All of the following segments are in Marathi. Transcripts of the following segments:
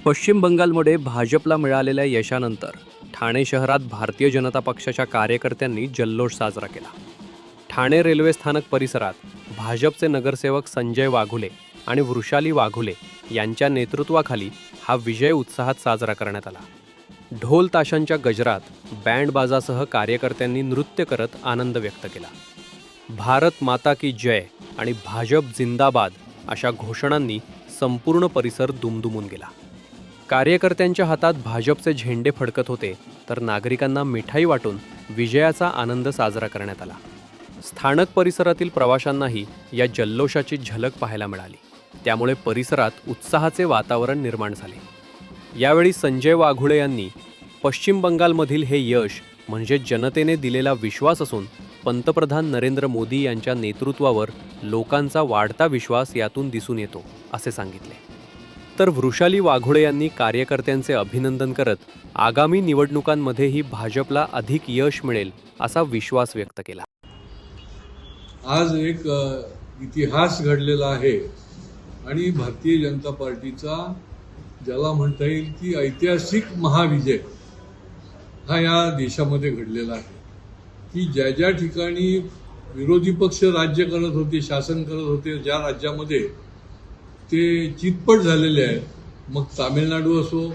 पश्चिम बंगालमध्ये भाजपला मिळालेल्या यशानंतर ठाणे शहरात भारतीय जनता पक्षाच्या कार्यकर्त्यांनी जल्लोष साजरा केला। ठाणे रेल्वे स्थानक परिसरात भाजपचे नगरसेवक संजय वाघुले आणि वृषाली वाघुले यांच्या नेतृत्वाखाली हा विजय उत्साहात साजरा करण्यात आला। ढोल ताशांच्या गजरात बँड बाजासह कार्यकर्त्यांनी नृत्य करत आनंद व्यक्त केला। भारत माता की जय आणि भाजप जिंदाबाद अशा घोषणांनी संपूर्ण परिसर दुमदुमून गेला। कार्यकर्त्यांच्या हातात भाजपचे झेंडे फडकत होते, तर नागरिकांना मिठाई वाटून विजयाचा आनंद साजरा करण्यात आला। स्थानक परिसरातील प्रवाशांनाही या जल्लोषाची झलक पाहायला मिळाली, त्यामुळे परिसरात उत्साहाचे वातावरण निर्माण झाले। यावेळी संजय वाघुळे यांनी पश्चिम बंगालमधील हे यश म्हणजे जनतेने दिलेला विश्वास असून पंतप्रधान नरेंद्र मोदी यांच्या नेतृत्वावर लोकांचा वाढता विश्वास यातून दिसून येतो असे सांगितले। तर वृषाली वाघुळे यांनी कार्यकर्त्यांचे अभिनंदन करत आगामी निवडणुकांमध्येही भाजपला अधिक यश मिळेल असा विश्वास व्यक्त केला। आज एक इतिहास घडलेला आहे आणि भारतीय जनता पार्टीचा ज्याला म्हणता येईल की ऐतिहासिक महाविजय हा या देशामध्ये घडलेला आहे की ज्या ज्या ठिकाणी विरोधी पक्ष राज्य करत होते, शासन करत होते, ज्या राज्यामध्ये ते चितपट झालेले आहे, मग तामिळनाडू असो,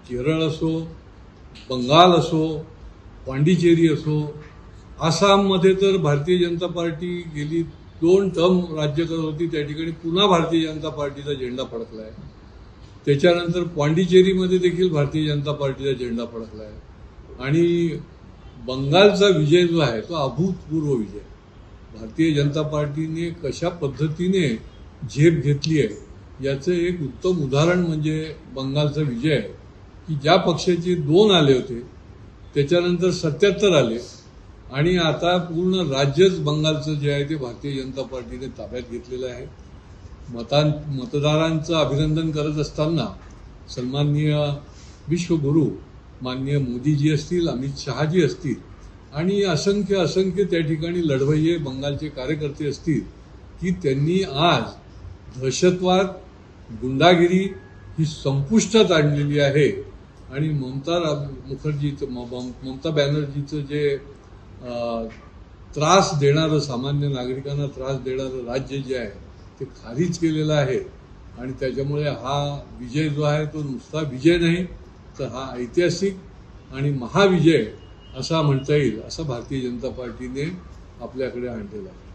केरळ असो, बंगाल असो, पांडिचेरी असो, आसाममध्ये तर भारतीय जनता पार्टी गेली 2 टर्म राज्य करत होती, त्या ठिकाणी पुन्हा भारतीय जनता पार्टीचा झेंडा फडकला आहे। त्याच्यानंतर पांडिचेरीमध्ये देखील भारतीय जनता पार्टीचा झेंडा फडकला आहे आणि बंगालचा विजय जो आहे तो अभूतपूर्व विजय। भारतीय जनता पार्टीने कशा पद्धतीने झेप घेतली आहे याचं एक उत्तम उदाहरण म्हणजे बंगालचा विजय आहे की ज्या पक्षाचे 2 आले होते त्याच्यानंतर 77 आले आणि आता पूर्ण राज्यच बंगालचं जे आहे ते भारतीय जनता पार्टीने ताब्यात घेतलेलं आहे। मतदारांचं अभिनंदन करत असताना सन्माननीय विश्वगुरू माननीय मोदीजी असतील, अमित शहाजी असतील आणि असंख्य त्या ठिकाणी लढवय्ये बंगालचे कार्यकर्ते असतील की त्यांनी आज दहशतवाद, गुंडागिरी ही संपुष्टात आणलेली आहे आणि ममता बॅनर्जीचं जे त्रास देणारं, सामान्य नागरिकांना त्रास देणारं राज्य जे आहे ते खारिज केलेलं आहे आणि त्याच्यामुळे हा विजय जो आहे तो नुसता विजय नाही तर हा ऐतिहासिक आणि महाविजय असा म्हणता येईल, असा भारतीय जनता पार्टीने आपल्याकडे आणलेला आहे।